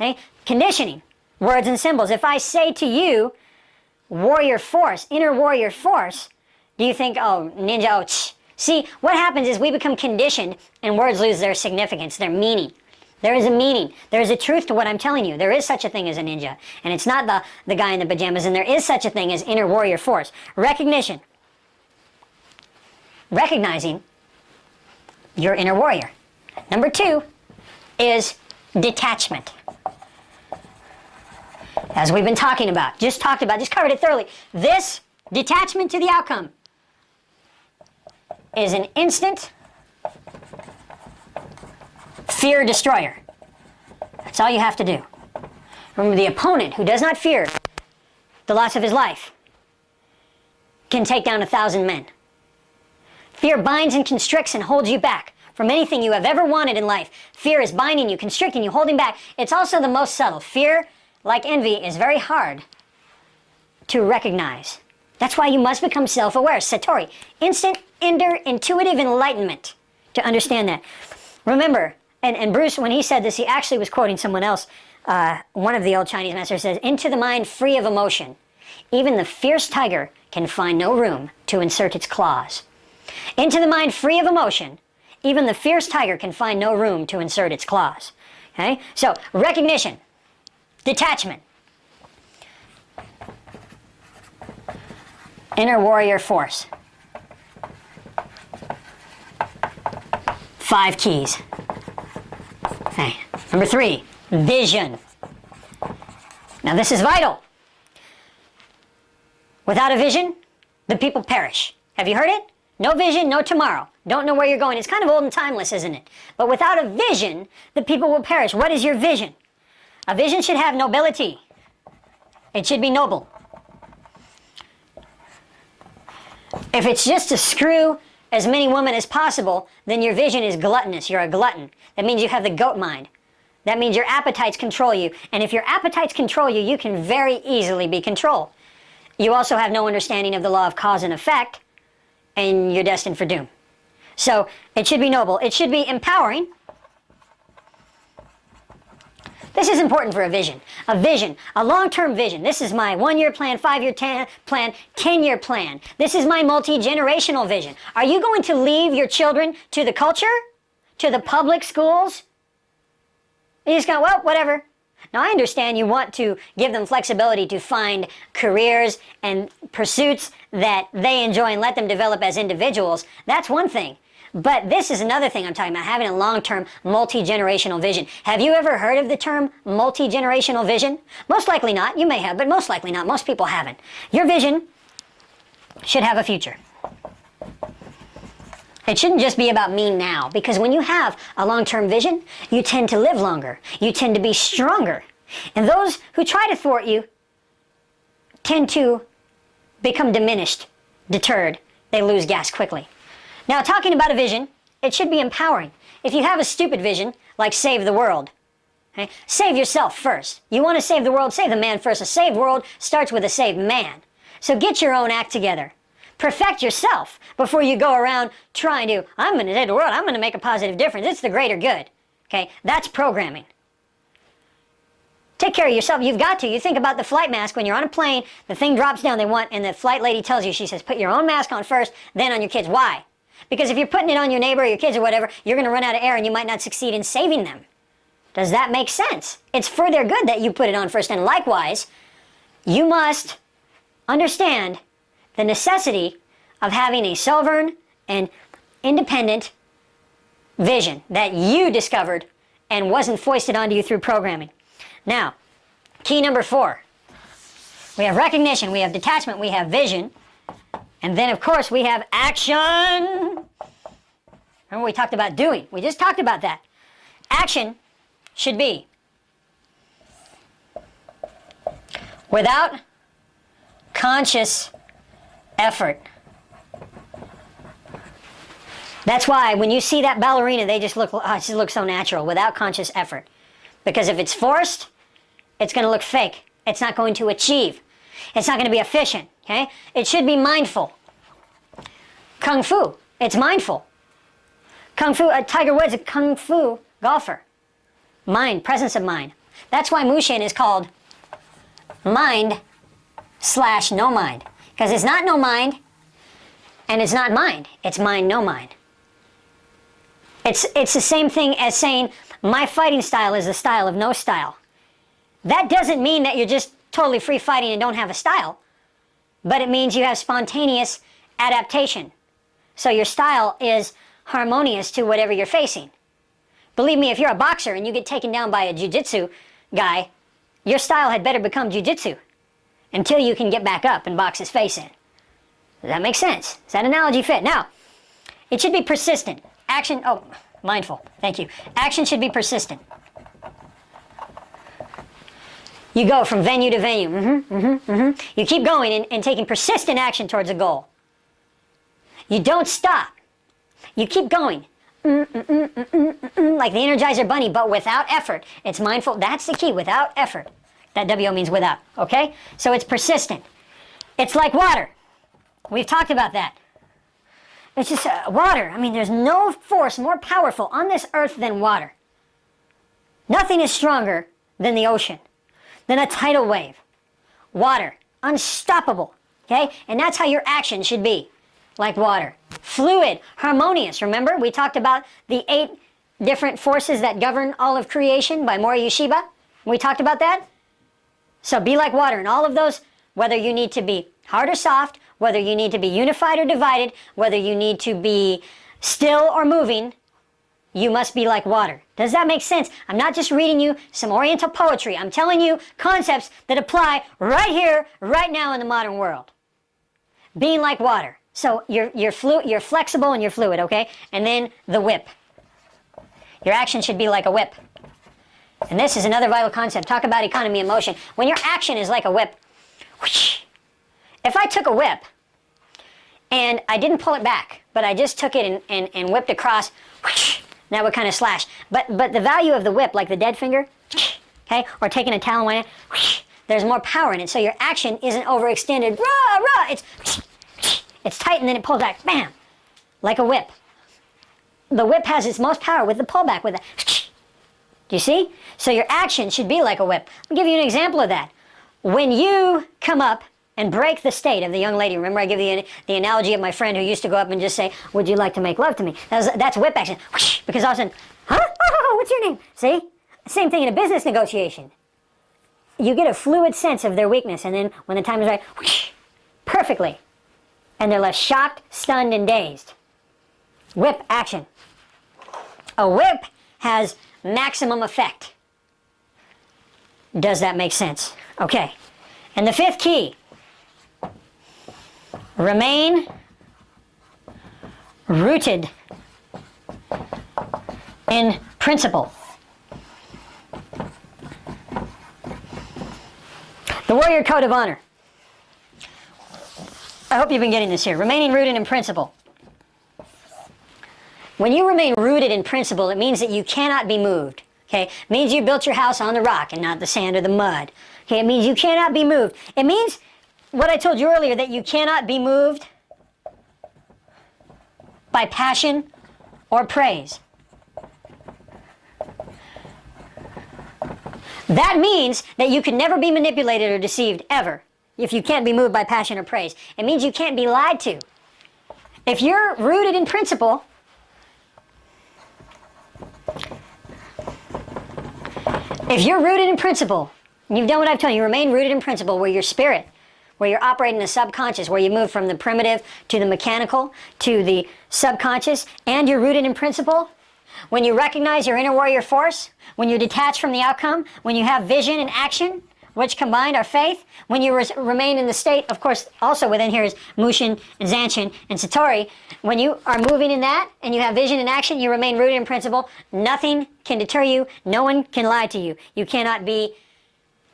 Okay? Conditioning, words and symbols. If I say to you, warrior force, inner warrior force, do you think, oh, ninja, oh, tch. See, what happens is we become conditioned and words lose their significance, their meaning. There is a meaning. There is a truth to what I'm telling you. There is such a thing as a ninja. And it's not the guy in the pajamas, and there is such a thing as inner warrior force. Recognition. Recognizing your inner warrior. Number 2 is detachment. As we've been talking about, just covered it thoroughly. This detachment to the outcome is an instant fear destroyer. That's all you have to do. Remember, the opponent who does not fear the loss of his life can take down 1,000 men. Fear binds and constricts and holds you back from anything you have ever wanted in life. Fear is binding you, constricting you, holding back. It's also the most subtle. Fear, like envy, is very hard to recognize. That's why you must become self-aware. Satori, instant, intuitive enlightenment to understand that. Remember, and Bruce, when he said this, he actually was quoting someone else. One of the old Chinese masters says, into the mind free of emotion, even the fierce tiger can find no room to insert its claws. Into the mind free of emotion, even the fierce tiger can find no room to insert its claws. Okay? So, recognition, detachment, inner warrior force. 5 keys. Okay. Number 3, vision. Now this is vital. Without a vision, the people perish. Have you heard it? No vision, no tomorrow. Don't know where you're going. It's kind of old and timeless, isn't it? But without a vision, the people will perish. What is your vision? A vision should have nobility. It should be noble. If it's just to screw as many women as possible, then your vision is gluttonous. You're a glutton. That means you have the goat mind. That means your appetites control you. And if your appetites control you, you can very easily be controlled. You also have no understanding of the law of cause and effect, and you're destined for doom. So it should be noble. It should be empowering. This is important for a vision. A vision, a long-term vision. This is my 1-year plan, 5-year plan, 10-year plan. This is my multi-generational vision. Are you going to leave your children to the culture? To the public schools? You just go, well, whatever. Now, I understand you want to give them flexibility to find careers and pursuits that they enjoy and let them develop as individuals. That's one thing. But this is another thing I'm talking about, having a long-term, multi-generational vision. Have you ever heard of the term multi-generational vision? Most likely not. You may have, but most likely not. Most people haven't. Your vision should have a future. It shouldn't just be about me now, because when you have a long-term vision, you tend to live longer. You tend to be stronger. And those who try to thwart you tend to become diminished, deterred. They lose gas quickly. Now, talking about a vision, it should be empowering. If you have a stupid vision, like save the world, okay, save yourself first. You want to save the world, save the man first. A saved world starts with a saved man. So get your own act together. Perfect yourself before you go around trying to, I'm going to save the world, I'm going to make a positive difference. It's the greater good. Okay, that's programming. Take care of yourself. You've got to. You think about the flight mask when you're on a plane, the thing drops down, and the flight lady tells you, she says, put your own mask on first, then on your kids. Why? Because if you're putting it on your neighbor or your kids or whatever, you're going to run out of air and you might not succeed in saving them. Does that make sense? It's for their good that you put it on first. And likewise, you must understand the necessity of having a sovereign and independent vision that you discovered and wasn't foisted onto you through programming. Now, key number 4. We have recognition, we have detachment, we have vision. And then, of course, we have action. Remember, we talked about doing. We just talked about that. Action should be without conscious effort. That's why when you see that ballerina, they just look so natural, without conscious effort. Because if it's forced, it's going to look fake. It's not going to achieve. It's not going to be efficient. Okay? It should be mindful. Kung Fu, it's mindful. Kung Fu, Tiger Woods, a Kung Fu golfer. Mind, presence of mind. That's why Mushin is called mind/no mind. Because it's not no mind, and it's not mind. It's mind, no mind. It's the same thing as saying, my fighting style is the style of no style. That doesn't mean that you're just totally free fighting and don't have a style. But it means you have spontaneous adaptation. So your style is harmonious to whatever you're facing. Believe me, if you're a boxer and you get taken down by a jiu-jitsu guy, your style had better become jiu-jitsu until you can get back up and box his face in. Does that make sense? Does that analogy fit? Now, it should be persistent. Action, oh, mindful, thank you. Action should be persistent. You go from venue to venue. You keep going and taking persistent action towards a goal. You don't stop. You keep going. Like the Energizer Bunny, but without effort. It's mindful. That's the key, without effort. That WO means without, okay? So it's persistent. It's like water. We've talked about that. It's just water. I mean, there's no force more powerful on this earth than water. Nothing is stronger than the ocean, than a tidal wave. Water, unstoppable, okay? And that's how your action should be, like water. Fluid, harmonious. Remember, we talked about the 8 different forces that govern all of creation by Mori Yeshiba? We talked about that? So be like water, and all of those, whether you need to be hard or soft, whether you need to be unified or divided, whether you need to be still or moving, you must be like water. Does that make sense? I'm not just reading you some Oriental poetry. I'm telling you concepts that apply right here, right now in the modern world. Being like water. So you're flexible and you're fluid, okay? And then the whip. Your action should be like a whip. And this is another vital concept. Talk about economy of motion. When your action is like a whip, whoosh. If I took a whip and I didn't pull it back, but I just took it and whipped across, whoosh, that would kind of slash. But the value of the whip, like the dead finger, okay, or taking a Talon Wham, there's more power in it. So your action isn't overextended. Rah, rah. It's tight and then it pulls back. Bam! Like a whip. The whip has its most power with the pullback. With the, do you see? So your action should be like a whip. I'll give you an example of that. When you come up and break the state of the young lady. Remember I give you the analogy of my friend who used to go up and just say, would you like to make love to me? That's whip action. Whoosh, because all of a sudden, huh? Oh, what's your name? See? Same thing in a business negotiation. You get a fluid sense of their weakness, and then when the time is right, whoosh, perfectly. And they're left shocked, stunned, and dazed. Whip action. A whip has maximum effect. Does that make sense? Okay. And the 5th key. Remain rooted in principle. The warrior code of honor. I hope you've been getting this here. Remaining rooted in principle. When you remain rooted in principle, it means that you cannot be moved. Okay? It means you built your house on the rock and not the sand or the mud. Okay? It means you cannot be moved. It means what I told you earlier, that you cannot be moved by passion or praise. That means that you can never be manipulated or deceived, ever, if you can't be moved by passion or praise. It means you can't be lied to. If you're rooted in principle, you've done what I've told you, you remain rooted in principle, where your spirit, where you're operating the subconscious, where you move from the primitive to the mechanical to the subconscious, and you're rooted in principle, when you recognize your inner warrior force, when you're detached from the outcome, when you have vision and action, which combined are faith, when you remain in the state, of course, also within here is Mushin and Zanshin and Satori, when you are moving in that and you have vision and action, you remain rooted in principle, nothing can deter you, no one can lie to you. You cannot be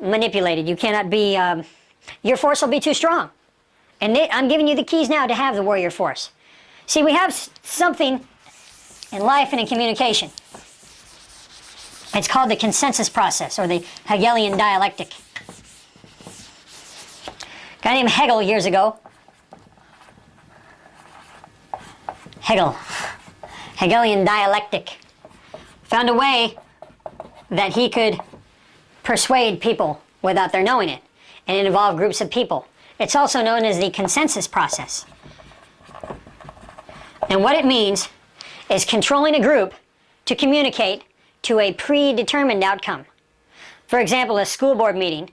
manipulated, you cannot be, your force will be too strong. And I'm giving you the keys now to have the warrior force. See, we have something in life and in communication. It's called the consensus process, or the Hegelian dialectic. A guy named Hegel years ago. Hegelian dialectic. Found a way that he could persuade people without their knowing it, and it involves groups of people. It's also known as the consensus process. And what it means is controlling a group to communicate to a predetermined outcome. For example, a school board meeting,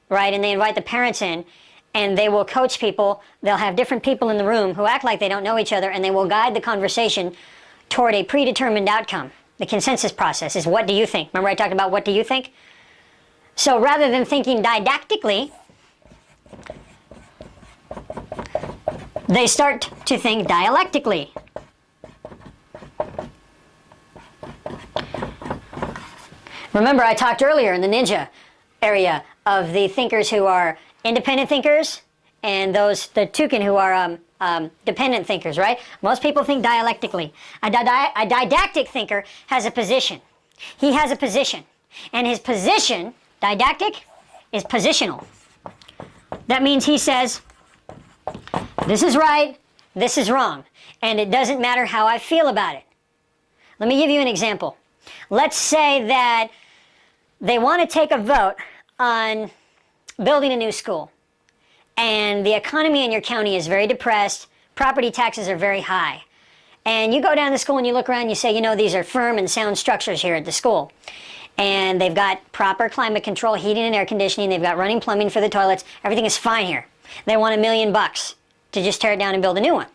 right, and they invite the parents in, and they will coach people. They'll have different people in the room who act like they don't know each other, and they will guide the conversation toward a predetermined outcome. The consensus process is, what do you think? Remember I talked about what do you think? So rather than thinking didactically, they start to think dialectically. Remember I talked earlier in the ninja area of the thinkers who are independent thinkers and the Tuken who are dependent thinkers, right? Most people think dialectically. A didactic thinker has a position. He has a position. And his position, didactic, is positional. That means he says, this is right, this is wrong, and it doesn't matter how I feel about it. Let me give you an example. Let's say that they want to take a vote on building a new school, and the economy in your county is very depressed, property taxes are very high, and you go down to school and you look around and you say, you know, these are firm and sound structures here at the school, and they've got proper climate control, heating and air conditioning, they've got running plumbing for the toilets, everything is fine here. They want $1 million to just tear it down and build a new one.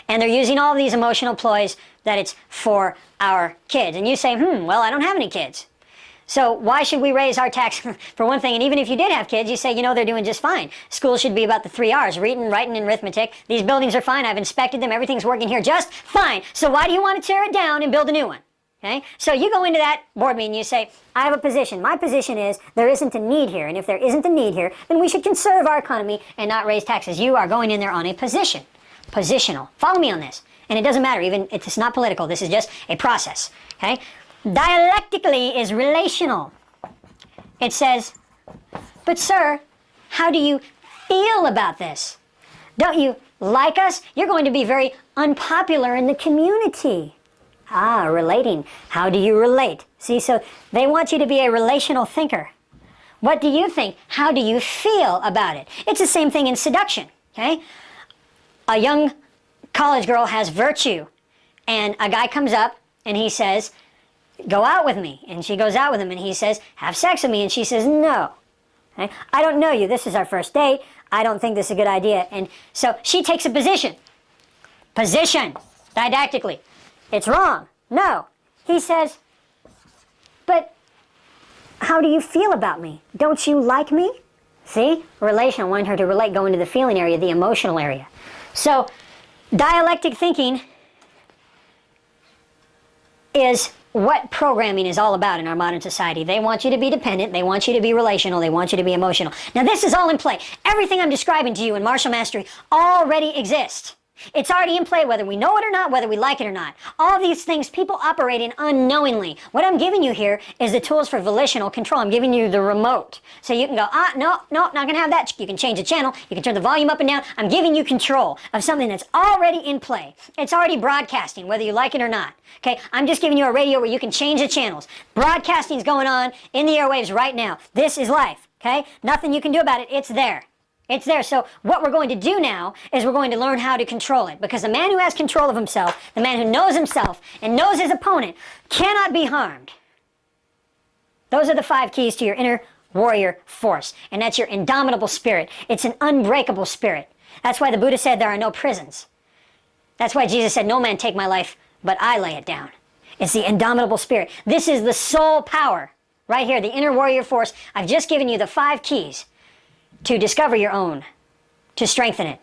And they're using all of these emotional ploys that it's for our kids. And you say, well, I don't have any kids. So why should we raise our tax for one thing? And even if you did have kids, you say, you know, they're doing just fine. School should be about the 3 R's, reading, writing, and arithmetic. These buildings are fine. I've inspected them. Everything's working here just fine. So why do you want to tear it down and build a new one? Okay? So you go into that board meeting and you say, I have a position. My position is there isn't a need here. And if there isn't a need here, then we should conserve our economy and not raise taxes. You are going in there on a position. Positional. Follow me on this. And it doesn't matter. Even it's not political. This is just a process. Okay? Dialectically is relational. It says, but sir, how do you feel about this? Don't you like us? You're going to be very unpopular in the community. Ah, relating. How do you relate? See, so they want you to be a relational thinker. What do you think? How do you feel about it? It's the same thing in seduction, okay? A young college girl has virtue, and a guy comes up and he says, go out with me. And she goes out with him and he says, have sex with me. And she says, no. Okay? I don't know you. This is our first date. I don't think this is a good idea. And so she takes a position. Position, didactically. It's wrong. No. He says, but how do you feel about me? Don't you like me? See? Relational, wanting her to relate, go into the feeling area, the emotional area. So, dialectic thinking is what programming is all about in our modern society. They want you to be dependent, they want you to be relational, they want you to be emotional. Now this is all in play. Everything I'm describing to you in Martial Mastery already exists. It's already in play, whether we know it or not, whether we like it or not. All these things people operate in unknowingly. What I'm giving you here is the tools for volitional control. I'm giving you the remote. So you can go, no, not going to have that. You can change the channel. You can turn the volume up and down. I'm giving you control of something that's already in play. It's already broadcasting, whether you like it or not. Okay, I'm just giving you a radio where you can change the channels. Broadcasting's going on in the airwaves right now. This is life, okay? Nothing you can do about it. It's there. It's there. So what we're going to do now is we're going to learn how to control it. Because the man who has control of himself, the man who knows himself and knows his opponent, cannot be harmed. Those are the 5 keys to your inner warrior force. And that's your indomitable spirit. It's an unbreakable spirit. That's why the Buddha said there are no prisons. That's why Jesus said, no man take my life, but I lay it down. It's the indomitable spirit. This is the soul power. Right here, the inner warrior force. I've just given you the 5 keys to discover your own, to strengthen it.